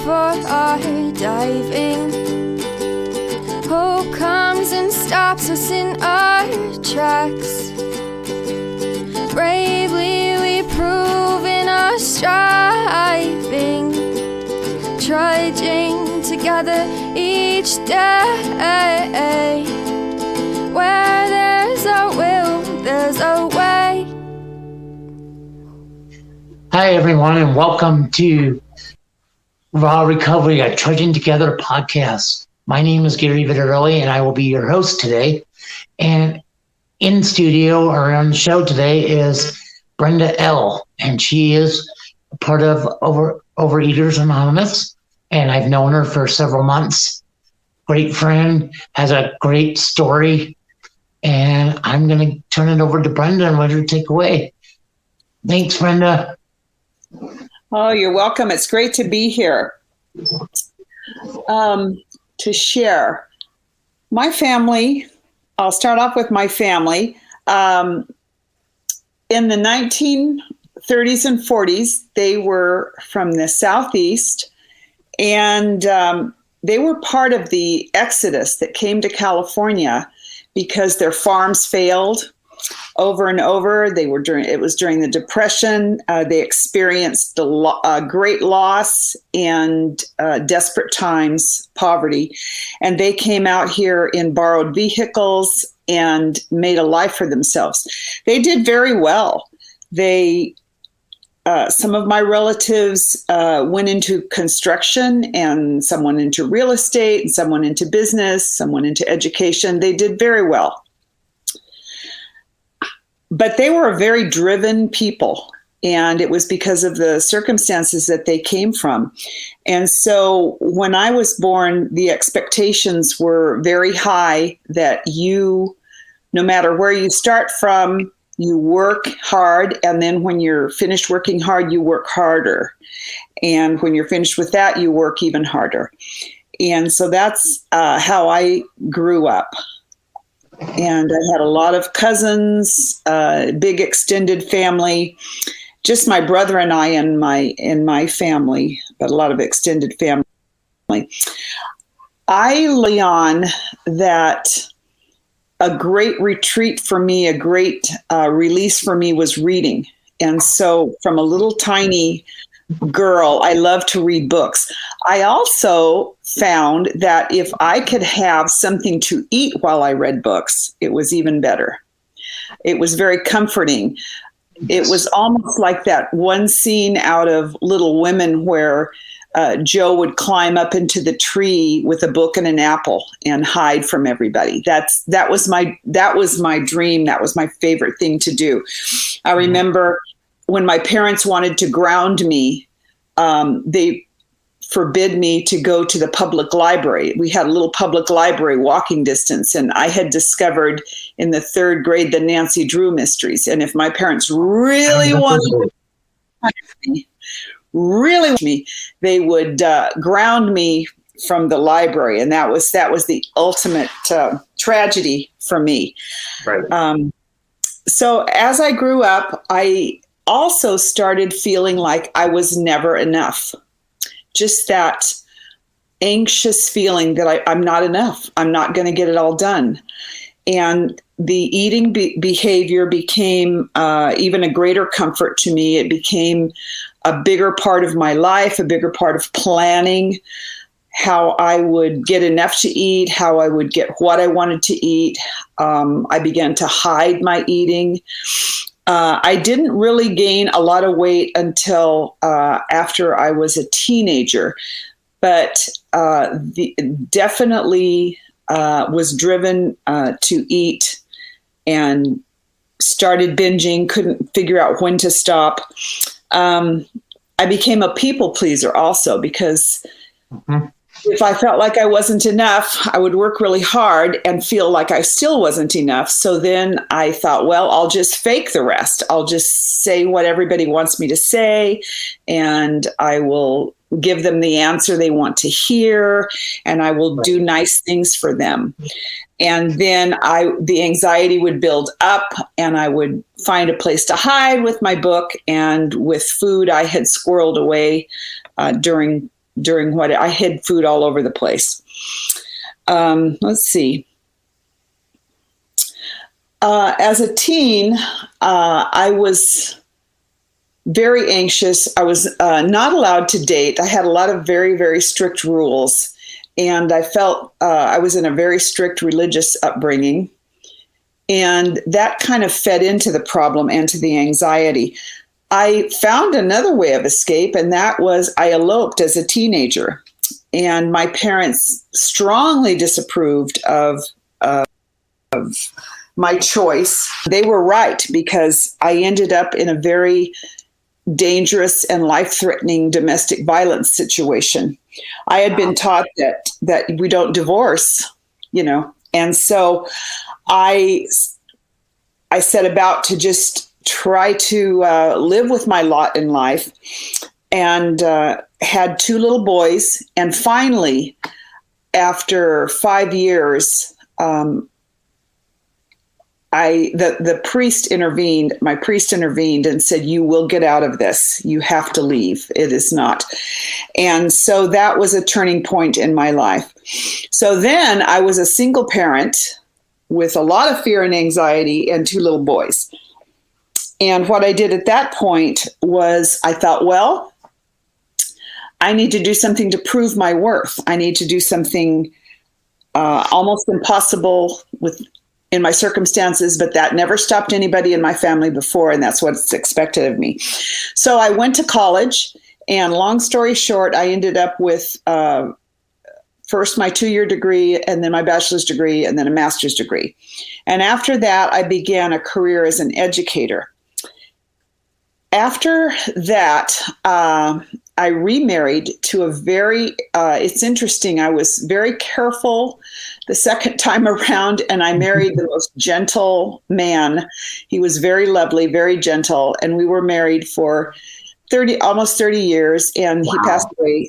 for our diving. Hope comes and stops us in our tracks. Bravely we prove in our striving, trudging together each day. Where there's a will, there's a way. Hi, everyone, and welcome to Raw Recovery, a Trudging Together podcast. My name is Gary Vittorelli, and I will be your host today. And in studio or on the show today is Brenda L, and she is a part of Overeaters Anonymous, and I've known her for several months. Great friend, has a great story, and I'm going to turn it over to Brenda and let her take away. Thanks, Brenda. Oh, you're welcome. It's great to be here to share. My family, I'll start off with my family. In the 1930s and 40s, they were from the Southeast, and they were part of the exodus that came to California because their farms failed over and over. It was during the Depression. They experienced great loss and desperate times, poverty. And they came out here in borrowed vehicles and made a life for themselves. They did very well. Some of my relatives went into construction, and some went into real estate, and some went into business, some went into education. They did very well. But they were a very driven people, and it was because of the circumstances that they came from. And so when I was born, the expectations were very high that no matter where you start from, you work hard, and then when you're finished working hard, you work harder. And when you're finished with that, you work even harder. And so that's how I grew up. And I had a lot of cousins, big extended family, just my brother and I in my family, but a lot of extended family. I lay on that a great retreat for me, a great release for me was reading. And so from a little tiny girl, I love to read books. I also found that if I could have something to eat while I read books, it was even better. It was very comforting. It was almost like that one scene out of Little Women where Joe would climb up into the tree with a book and an apple and hide from everybody. That was my dream. That was my favorite thing to do. I remember when my parents wanted to ground me, they forbid me to go to the public library. We had a little public library walking distance, and I had discovered in the 3rd grade the Nancy Drew mysteries. And if my parents really wanted me, they would ground me from the library, and that was the ultimate tragedy for me. Right. So as I grew up, I also started feeling like I was never enough. Just that anxious feeling that I'm not enough. I'm not going to get it all done. And the eating behavior became even a greater comfort to me. It became a bigger part of my life, a bigger part of planning, how I would get enough to eat, how I would get what I wanted to eat. I began to hide my eating. I didn't really gain a lot of weight until after I was a teenager, but definitely was driven to eat and started binging, couldn't figure out when to stop. I became a people pleaser also because if I felt like I wasn't enough, I would work really hard and feel like I still wasn't enough. So then I thought, well, I'll just fake the rest. I'll just say what everybody wants me to say, and I will give them the answer they want to hear, and I will do nice things for them. And then the anxiety would build up, and I would find a place to hide with my book and with food I had squirreled away during during what I hid food all over the place. Let's see. As a teen, I was very anxious. I was not allowed to date. I had a lot of very, very strict rules. And I felt I was in a very strict religious upbringing. And that kind of fed into the problem and to the anxiety. I found another way of escape, and that was I eloped as a teenager. And my parents strongly disapproved of my choice. They were right, because I ended up in a very dangerous and life-threatening domestic violence situation. I had been taught that we don't divorce, and so I set about to just try to live with my lot in life, and had 2 little boys. And finally, after 5 years, the priest intervened. My priest intervened and said, "You will get out of this. You have to leave. It is not." And so that was a turning point in my life. So then I was a single parent with a lot of fear and anxiety and 2 little boys. And what I did at that point was I thought, well, I need to do something to prove my worth. I need to do something almost impossible in my circumstances, but that never stopped anybody in my family before, and that's what's expected of me. So I went to college, and long story short, I ended up with first my 2-year degree, and then my bachelor's degree, and then a master's degree. And after that, I began a career as an educator. After that, I remarried to a it's interesting, I was very careful the second time around, and I married the most gentle man. He was very lovely, very gentle, and we were married for almost 30 years, and wow.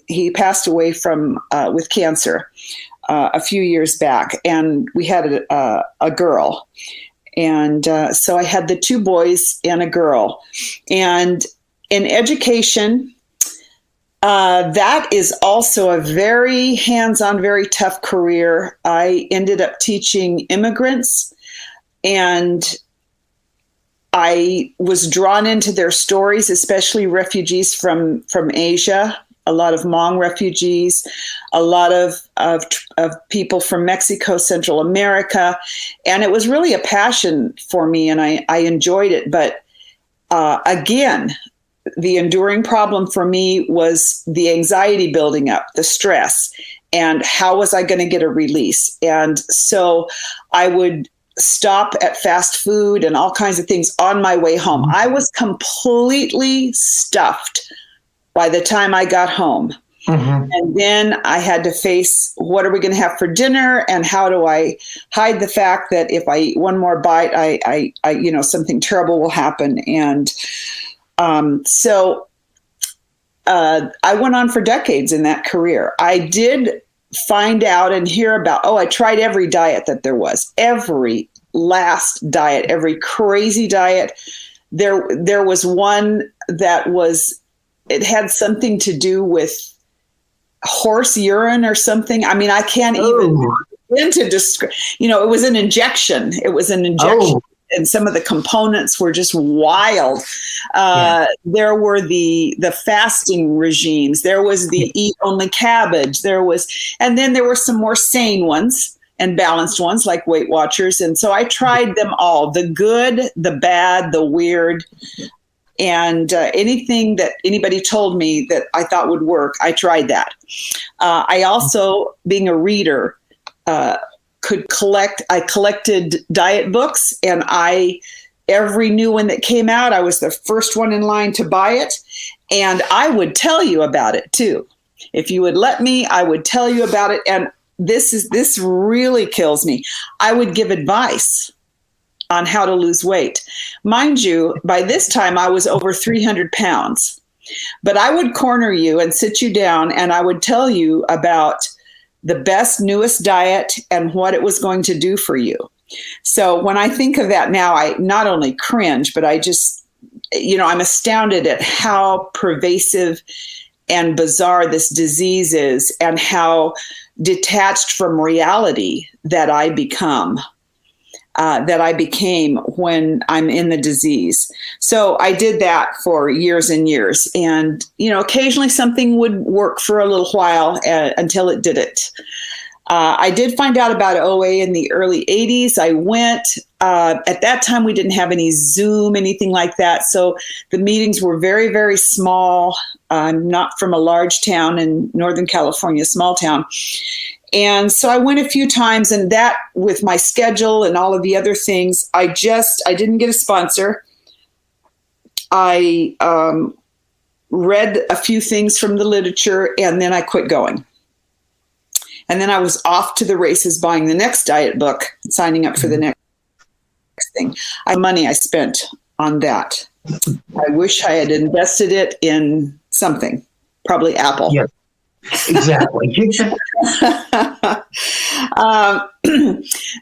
He passed away from with cancer a few years back, and we had a girl. And so I had the 2 boys and a girl. And in education, that is also a very hands-on, very tough career. I ended up teaching immigrants, and I was drawn into their stories, especially refugees from Asia, a lot of Hmong refugees, a lot of people from Mexico, Central America. And it was really a passion for me, and I enjoyed it. But again, the enduring problem for me was the anxiety building up, the stress, and how was I going to get a release? And so I would stop at fast food and all kinds of things on my way home. I was completely stuffed by the time I got home. Mm-hmm. And then I had to face, what are we going to have for dinner? And how do I hide the fact that if I eat one more bite, I something terrible will happen. And so I went on for decades in that career. I did find out and hear about, I tried every diet that there was, every last diet, every crazy diet. There was one that it had something to do with horse urine or something. I mean, I can't even begin to describe, it was an injection. Oh. And some of the components were just wild. There were the fasting regimes. There was the eat only cabbage. And then there were some more sane ones and balanced ones like Weight Watchers. And so I tried them all, the good, the bad, the weird, and anything that anybody told me that I thought would work, I tried that. I also, being a reader, I collected diet books, and every new one that came out, I was the first one in line to buy it. And I would tell you about it too. If you would let me, I would tell you about it. And this really kills me. I would give advice on how to lose weight. Mind you, by this time I was over 300 pounds, but I would corner you and sit you down, and I would tell you about the best, newest diet and what it was going to do for you. So when I think of that now, I not only cringe, but I just, I'm astounded at how pervasive and bizarre this disease is, and how detached from reality that I become. That I became when I'm in the disease. So I did that for years and years. And, occasionally something would work for a little while until it didn't. I did find out about OA in the early 80s. I went. At that time, we didn't have any Zoom, anything like that. So the meetings were very, very small. I'm not from a large town in Northern California, small town. And so I went a few times, and that with my schedule and all of the other things, I didn't get a sponsor. I read a few things from the literature, and then I quit going. And then I was off to the races buying the next diet book, signing up for the next thing. Money I spent on that. I wish I had invested it in something, probably Apple. Yeah. Exactly.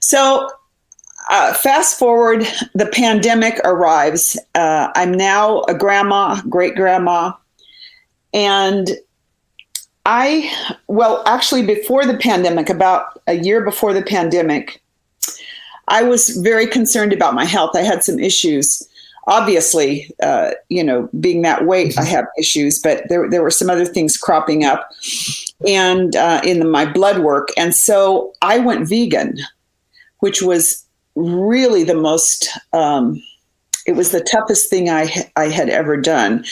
So fast forward, the pandemic arrives. I'm now a grandma, great grandma. And actually before the pandemic, about a year before the pandemic, I was very concerned about my health. I had some issues. Obviously, being that weight, I have issues, but there were some other things cropping up and in my blood work. And so I went vegan, which was really the most, it was the toughest thing I had ever done.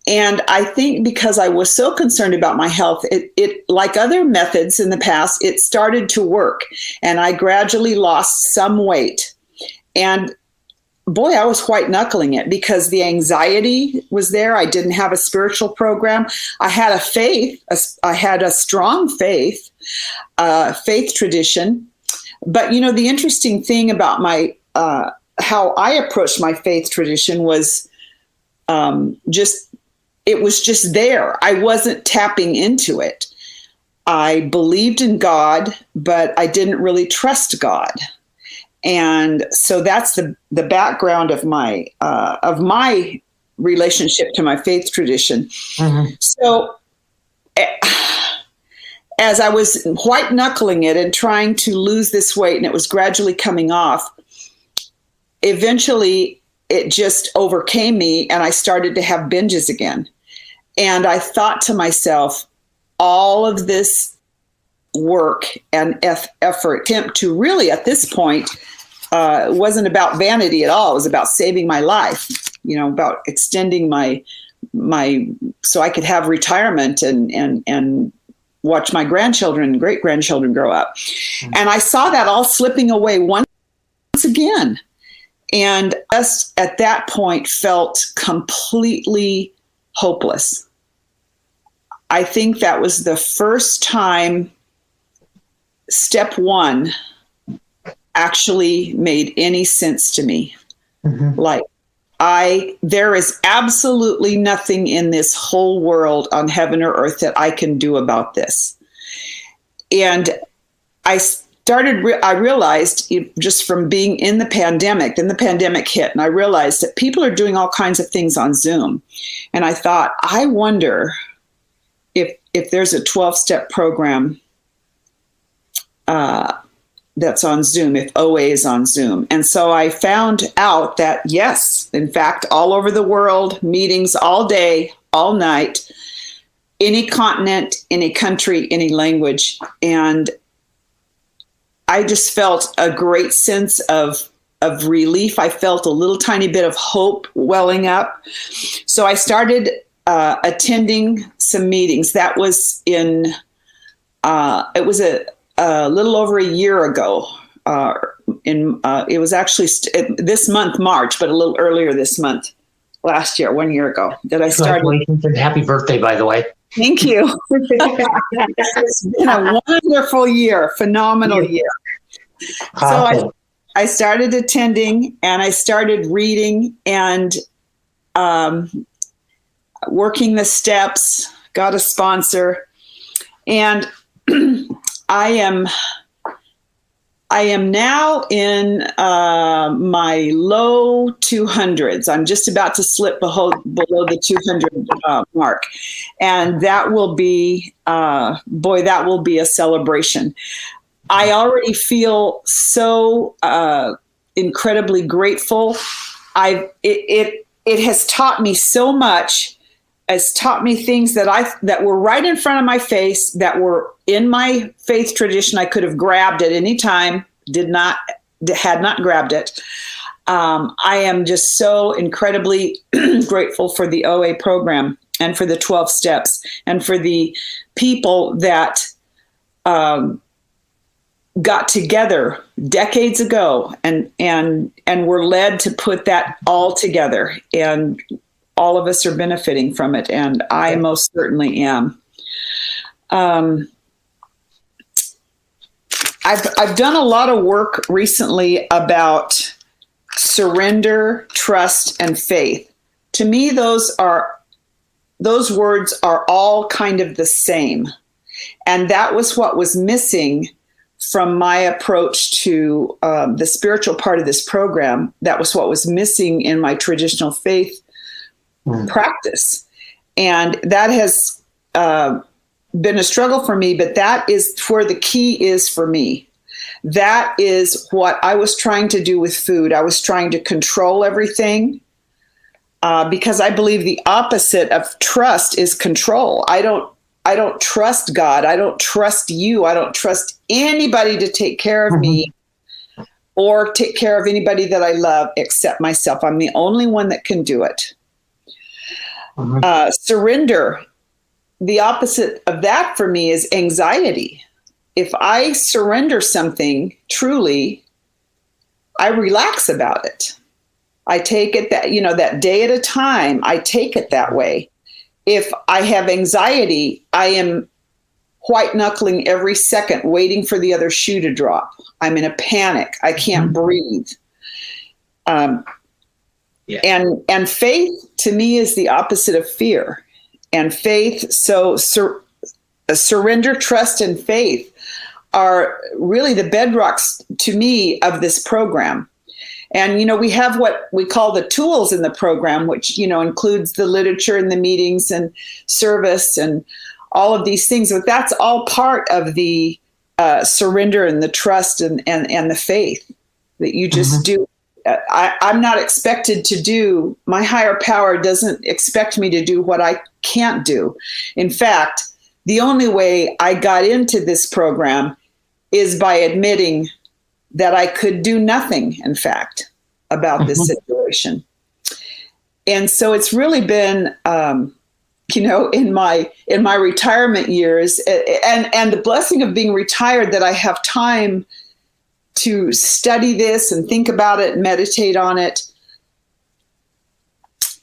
And I think because I was so concerned about my health, it like other methods in the past, it started to work. And I gradually lost some weight. And boy, I was white knuckling it because the anxiety was there. I didn't have a spiritual program. I had a faith. I had a strong faith tradition. But, the interesting thing about my how I approached my faith tradition was it was just there. I wasn't tapping into it. I believed in God, but I didn't really trust God. And so that's the background of my relationship to my faith tradition. Mm-hmm. So as I was white knuckling it and trying to lose this weight, and it was gradually coming off, eventually it just overcame me and I started to have binges again. And I thought to myself, all of this work and effort, attempt to really at this point, it wasn't about vanity at all. It was about saving my life, about extending my so I could have retirement and watch my grandchildren and great grandchildren grow up. Mm-hmm. And I saw that all slipping away once again. And just at that point felt completely hopeless. I think that was the first time step one actually made any sense to me. Mm-hmm. Like there is absolutely nothing in this whole world on heaven or earth that I can do about this. And I realized just from being in the pandemic, then the pandemic hit, and I realized that people are doing all kinds of things on Zoom. And I thought, I wonder if there's a 12-step program that's on Zoom, if OA is on Zoom. And so I found out that, yes, in fact, all over the world, meetings all day, all night, any continent, any country, any language. And I just felt a great sense of relief. I felt a little tiny bit of hope welling up. So I started attending some meetings. That was it was a little over a year ago. It was actually this month, March, but a little earlier this month, last year, 1 year ago, that I started. Congratulations and happy birthday, by the way. Thank you. It's been a wonderful year, phenomenal year. So I started attending and I started reading and working the steps, got a sponsor. And I I am now in my low 200s. I'm just about to slip below the 200 mark. And that will be, that will be a celebration. I already feel so incredibly grateful. It has taught me so much. Has taught me things that were right in front of my face, that were in my faith tradition. I could have grabbed at any time, had not grabbed it. I am just so incredibly grateful for the OA program and for the 12 steps and for the people that got together decades ago and were led to put that all together, and all of us are benefiting from it, and I most certainly am. I've done a lot of work recently about surrender, trust, and faith. To me, those words are all kind of the same, and that was what was missing from my approach to the spiritual part of this program. That was what was missing in my traditional faith practice. And that has been a struggle for me, but that is where the key is for me. That is what I was trying to do with food. I was trying to control everything because I believe the opposite of trust is control. I don't trust God. I don't trust you. I don't trust anybody to take care of me or take care of anybody that I love except myself. I'm the only one that can do it. Surrender. The opposite of that for me is anxiety. If I surrender something truly, I relax about it. I take it that day at a time. I take it that way. If I have anxiety, I am white knuckling every second, waiting for the other shoe to drop. I'm in a panic. I can't breathe. And faith to me is the opposite of fear. And faith, surrender, trust, and faith are really the bedrocks to me of this program. And, we have what we call the tools in the program, which, includes the literature and the meetings and service and all of these things. But that's all part of the surrender and the trust and the faith that you just do. I'm not expected to do, my higher power doesn't expect me to do what I can't do. In fact, the only way I got into this program is by admitting that I could do nothing, in fact, about this situation. And so it's really been, in my retirement years and the blessing of being retired, that I have time to study this and think about it and meditate on it.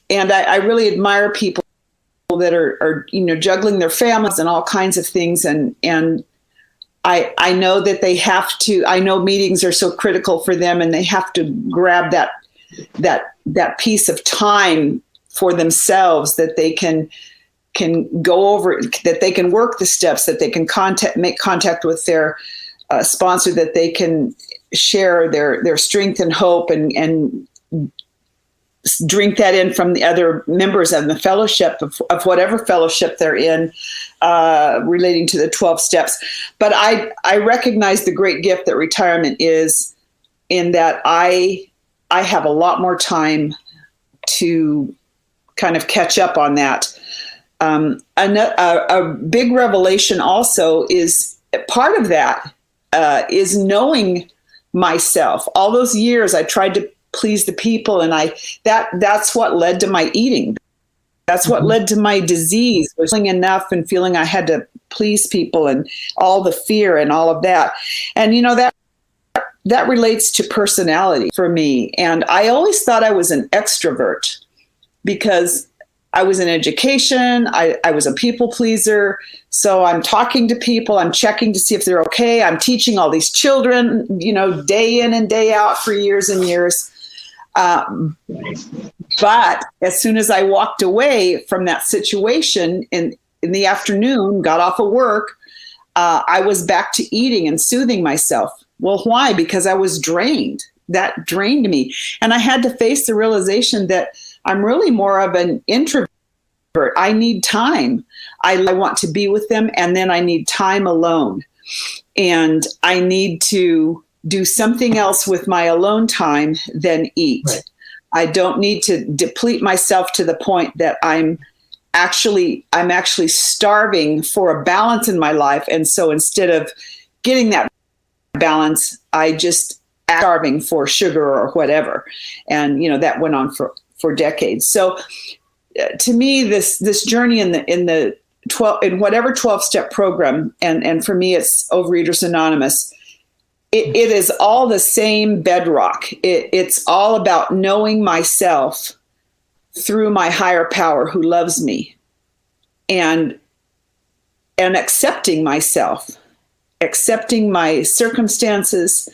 And I really admire people that are juggling their families and all kinds of things. And I know that they have to, I know meetings are so critical for them, and they have to grab that piece of time for themselves, that they can go over, that they can work the steps, that they can make contact with their sponsor, that they can share their strength and hope and drink that in from the other members of the fellowship of whatever fellowship they're in, relating to the 12 steps. But I recognize the great gift that retirement is, in that I have a lot more time to kind of catch up on that. A big revelation also is part of that, is knowing myself. All those years I tried to please the people, and that's what led to my eating. That's what led to my disease, was feeling enough and feeling I had to please people, and all the fear and all of that. And that relates to personality for me. And I always thought I was an extrovert because I was in education. I was a people pleaser. So I'm talking to people. I'm checking to see if they're okay. I'm teaching all these children, day in and day out for years and years. But as soon as I walked away from that situation in the afternoon, got off of work, I was back to eating and soothing myself, Well, why? Because I was drained. That drained me. And I had to face the realization that I'm really more of an introvert. I need time. I want to be with them, and then I need time alone. And I need to do something else with my alone time than eat. Right. I don't need to deplete myself to the point that I'm actually starving for a balance in my life. And so instead of getting that balance, I just starving for sugar or whatever. And, that went on for decades. So to me, this journey in whatever 12-step program, and for me, it's Overeaters Anonymous, it is all the same bedrock. It's all about knowing myself through my higher power who loves me, and accepting myself, accepting my circumstances,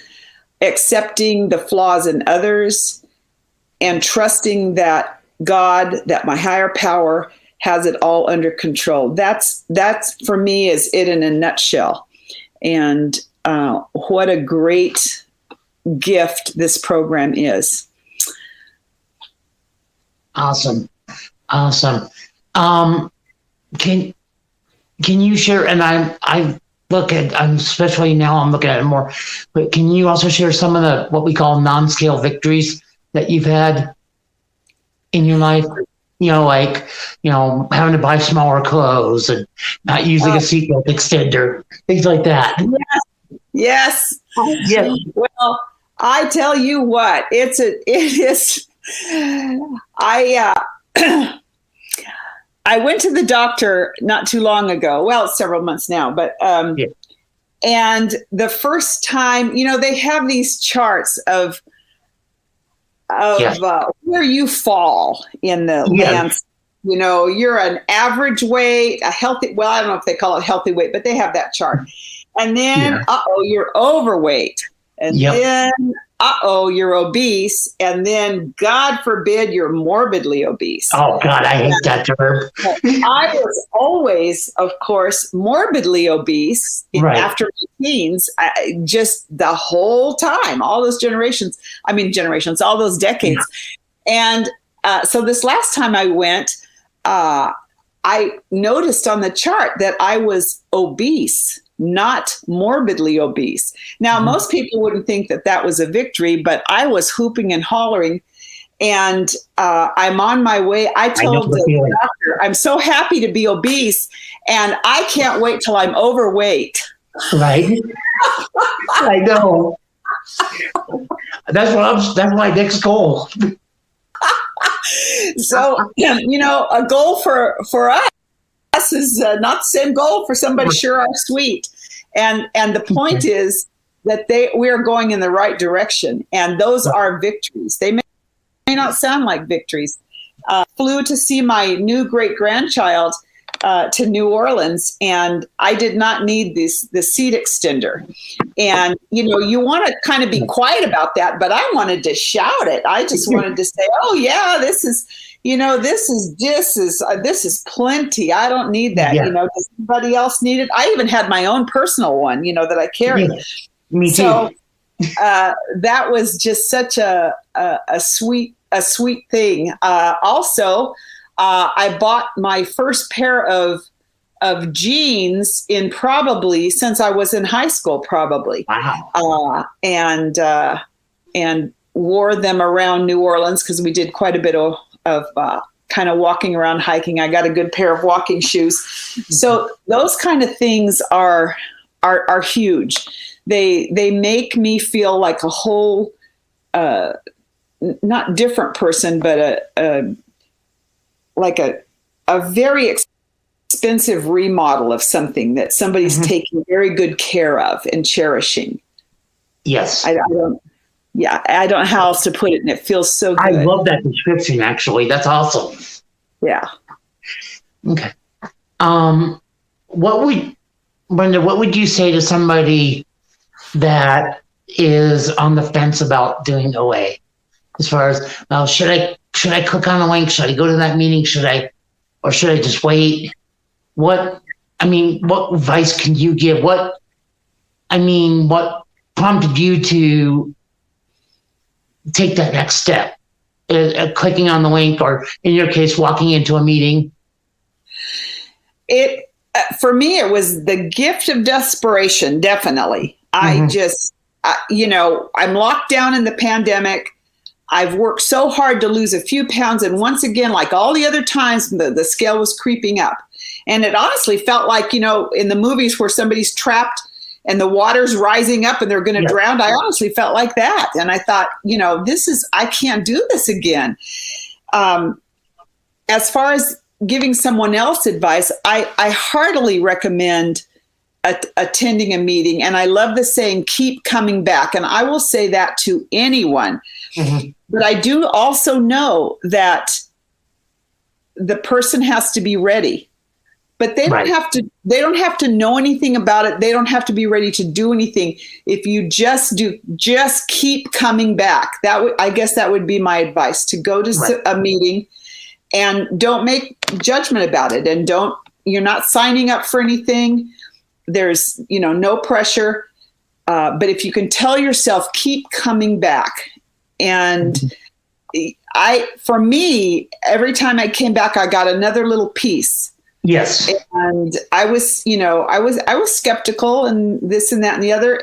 accepting the flaws in others, and trusting that God, that my higher power has it all under control. That's for me is it in a nutshell. And what a great gift this program is. Awesome. Can you share? And I'm especially now I'm looking at it more. But can you also share some of the what we call non-scale victories that you've had in your life? Having to buy smaller clothes and not using a seatbelt extender, things like that. Yes. Yeah. Well, I tell you what, it is. I went to the doctor not too long ago. Well, it's several months now, but and the first time, they have these charts of where you fall in the landscape. You're an average weight, a healthy. Well, I don't know if they call it healthy weight, but they have that chart. And then, you're overweight. And then, you're obese. And then, God forbid, you're morbidly obese. Oh, God, I hate that term. I was always, of course, morbidly obese after my teens, just the whole time, all those all those decades. Yeah. And so this last time I went, I noticed on the chart that I was obese, not morbidly obese. Now, most people wouldn't think that was a victory, but I was hooping and hollering, and I'm on my way. I told the doctor, I'm so happy to be obese, and I can't wait till I'm overweight. Right. I know. That's my next goal. So, a goal for us is not the same goal for somebody sure are sweet. And the point is that we are going in the right direction. And those are victories. They may not sound like victories. Flew to see my new great-grandchild to New Orleans, and I did not need the seat extender. And, you want to kind of be quiet about that, but I wanted to shout it. I just wanted to say, oh yeah, this is plenty. I don't need that. Yeah. Does anybody else need it? I even had my own personal one, that I carry. Yeah. Me too. So that was just such a sweet thing. Also, I bought my first pair of jeans in probably since I was in high school, probably. Wow. And wore them around New Orleans because we did quite a bit of kind of walking around, hiking. I got a good pair of walking shoes. So those kind of things are huge. They make me feel like a whole, not different person, but like a very expensive remodel of something that somebody's taking very good care of and cherishing. Yes. I don't know how else to put it, and it feels so good. I love that description, actually. That's awesome. Yeah. Okay. Brenda, what would you say to somebody that is on the fence about doing OA? As far as, well, should I click on the link? Should I go to that meeting? Should I just wait? What advice can you give? What prompted you to take that next step? Clicking on the link, or in your case, walking into a meeting? It for me, it was the gift of desperation. Definitely, I just, I'm locked down in the pandemic. I've worked so hard to lose a few pounds, and once again, like all the other times, the scale was creeping up, and it honestly felt like, in the movies where somebody's trapped and the water's rising up and they're going to drown. I honestly felt like that. And I thought, I can't do this again. As far as giving someone else advice, I heartily recommend attending a meeting. And I love the saying, keep coming back. And I will say that to anyone. But I do also know that the person has to be ready. But they don't have to. They don't have to know anything about it. They don't have to be ready to do anything. If you just keep coming back. I guess that would be my advice: to go to a meeting, and don't make judgment about it. And you're not signing up for anything. There's no pressure. But if you can tell yourself, keep coming back, and for me, every time I came back, I got another little piece. Yes. And I was skeptical and this and that and the other.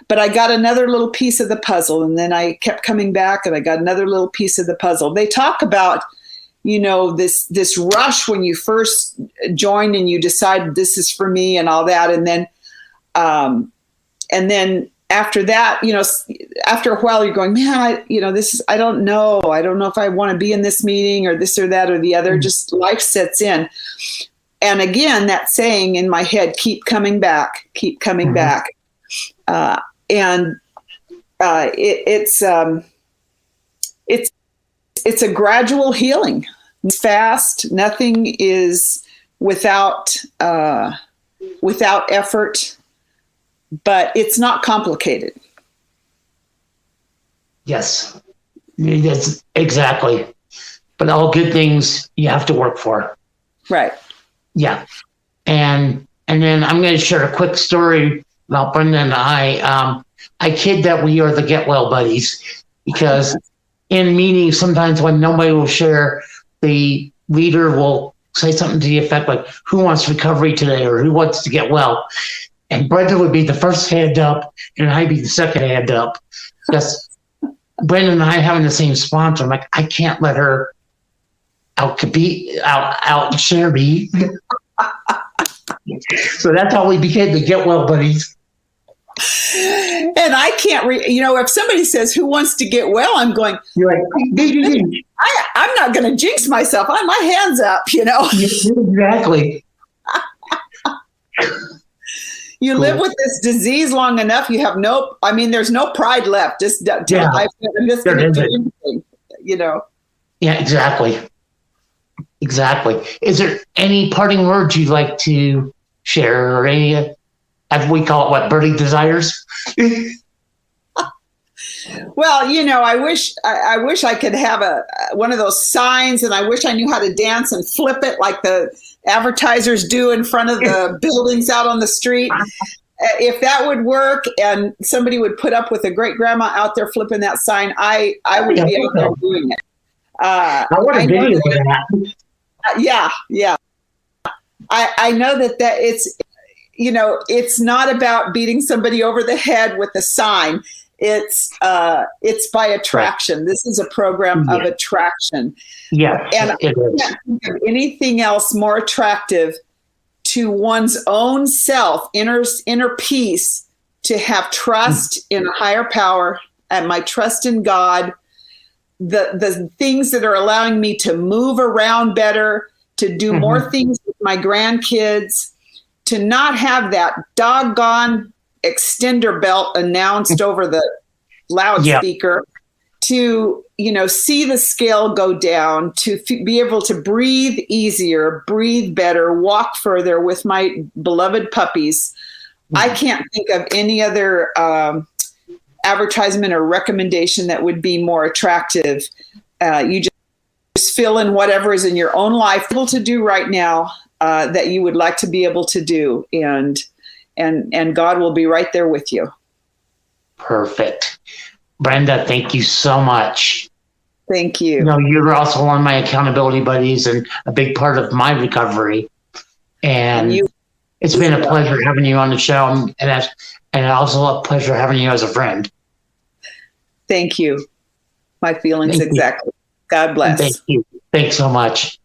But I got another little piece of the puzzle, and then I kept coming back and I got another little piece of the puzzle. They talk about, this rush when you first join and you decide this is for me and all that. And then after that, after a while you're going, man, I don't know. I don't know if I want to be in this meeting or this or that or the other. Just life sets in. And again, that saying in my head, keep coming back, keep coming back. It's a gradual healing. It's fast. Nothing is without effort, but it's not complicated. Yes, that's exactly. But all good things you have to work for. Right. Yeah. And then I'm going to share a quick story about Brenda and I. I kid that we are the get well buddies, because in meetings, sometimes when nobody will share, the leader will say something to the effect like, who wants recovery today, or who wants to get well? And Brenda would be the first hand up and I'd be the second hand up. Because Brenda and I having the same sponsor, I'm like, I can't let her out-share me. So that's how we became the get well buddies. And I can't, if somebody says, who wants to get well, I'm going, you're like, I'm not going to jinx myself. My hand's up, Exactly. You live with this disease long enough, you have there's no pride left. I'm just going to do anything, Yeah, exactly. Exactly. Is there any parting words you'd like to share, or any, as we call it, burning desires? Well, I wish I could have one of those signs, and I wish I knew how to dance and flip it like the advertisers do in front of the buildings out on the street. If that would work and somebody would put up with a great grandma out there flipping that sign, I would be out there doing it. I want a video of that. Yeah. I know that it's, it's not about beating somebody over the head with a sign. It's by attraction. This is a program of attraction. Yeah. And I can't think of anything else more attractive to one's own self, inner peace, to have trust in a higher power, and my trust in God, the things that are allowing me to move around better, to do more things with my grandkids, to not have that doggone extender belt announced over the loudspeaker, to, see the scale go down, to be able to breathe easier, breathe better, walk further with my beloved puppies. I can't think of any other advertisement or recommendation that would be more attractive. You just fill in whatever is in your own life able to do right now that you would like to be able to do, and God will be right there with you. Perfect. Brenda, thank you so much. Thank you. You know, you're also one of my accountability buddies and a big part of my recovery. And it's been a pleasure having you on the show, and also a pleasure having you as a friend. Thank you. My feelings Thank you. exactly. God bless. Thank you. Thanks so much.